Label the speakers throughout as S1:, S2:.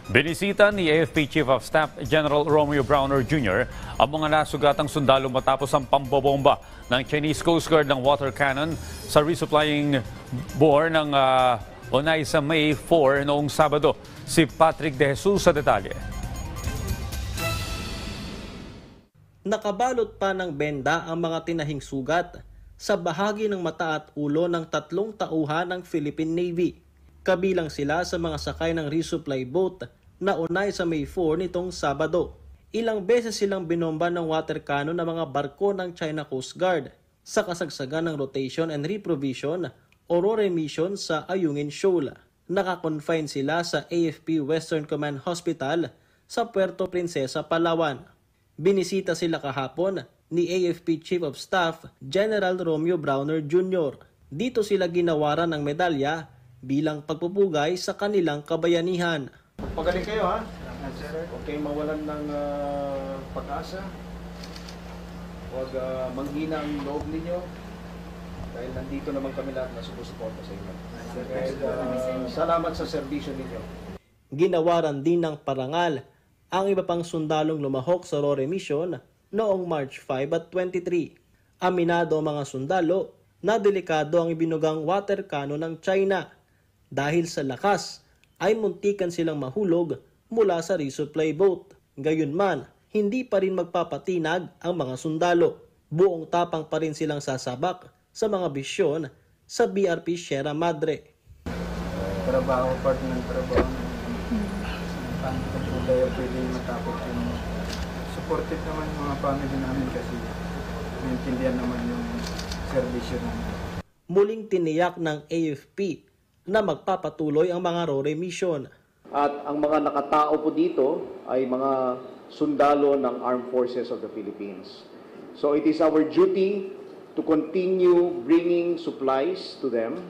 S1: Binisita ni AFP Chief of Staff General Romeo Browner Jr. ang mga nasugatang sundalo matapos ang pambobomba ng Chinese Coast Guard ng water cannon sa resupplying bore ng Onay sa May 4 noong Sabado. Si Patrick De Jesus sa detalye.
S2: Nakabalot pa ng benda ang mga tinahing sugat sa bahagi ng mata at ulo ng 3 tauhan ng Philippine Navy. Kabilang sila sa mga sakay ng resupply boat na unay sa May 4 nitong Sabado. Ilang beses silang binomba ng water cannon ng mga barko ng China Coast Guard sa kasagsagan ng rotation and reprovision o RORE mission sa Ayungin Shoal. Nakakonfine sila sa AFP Western Command Hospital sa Puerto Princesa, Palawan. Binisita sila kahapon ni AFP Chief of Staff General Romeo Browner Jr. Dito sila ginawaran ng medalya bilang pagpupugay sa kanilang kabayanihan.
S3: Pagaling kayo ha? Huwag kayong mawalan ng pag-asa. Huwag manghina ang loob ninyo. Dahil nandito naman kami lahat na sumusuporta sa inyo. Salamat sa serbisyo ninyo.
S2: Ginawaran din ng parangal ang iba pang sundalong lumahok sa RORE mission noong March 5 at 23. Aminado ang mga sundalo na delikado ang ibinugang water cannon ng China. Dahil sa lakas ay muntikan silang mahulog mula sa resupply boat. Gayunman, hindi pa rin magpapatinag ang mga sundalo. Buong tapang pa rin silang sasabak sa mga bisyon sa BRP Sierra Madre.
S3: Trabaho, part ng trabaho. Paano tayo pwede matapos yung supportive naman mga family namin kasi maintindihan naman yung servisyo namin.
S2: Muling tiniyak ng AFP na magpapatuloy ang mga RORE mission.
S4: At ang mga nakatao po dito ay mga sundalo ng Armed Forces of the Philippines. So it is our duty to continue bringing supplies to them,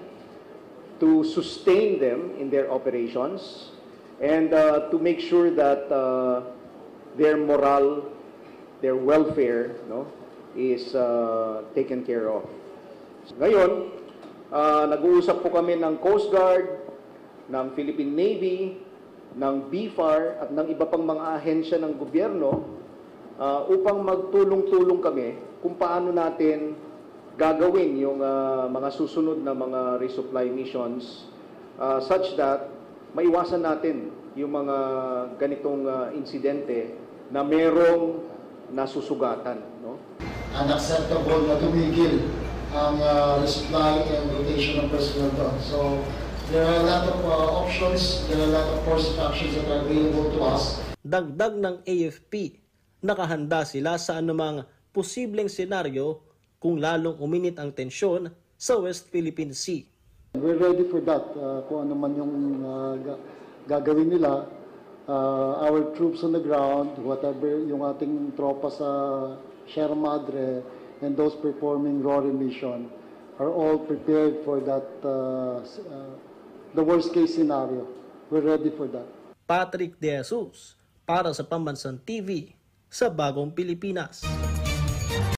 S4: to sustain them in their operations, and to make sure that their morale, their welfare, is taken care of. Ngayon, nag-uusap po kami ng Coast Guard, ng Philippine Navy, ng BFAR at ng iba pang mga ahensya ng gobyerno upang magtulong-tulong kami kung paano natin gagawin yung mga susunod na mga resupply missions such that maiwasan natin yung mga ganitong insidente na merong nasusugatan.
S5: Unacceptable na tumigil ang resupply and rotation ng personnel doon. So, there are a lot of options, there are a lot of course of actions that are available to us.
S2: Dagdag ng AFP, nakahanda sila sa anumang posibleng senaryo kung lalong uminit ang tensyon sa West Philippine Sea.
S5: We're ready for that. Kung ano man yung gagawin nila, our troops on the ground, whatever yung ating tropa sa Sierra Madre, and those performing RORE mission are all prepared for that, the worst case scenario. We're ready for that.
S2: Patrick De Jesus para sa Pambansang TV sa Bagong Pilipinas.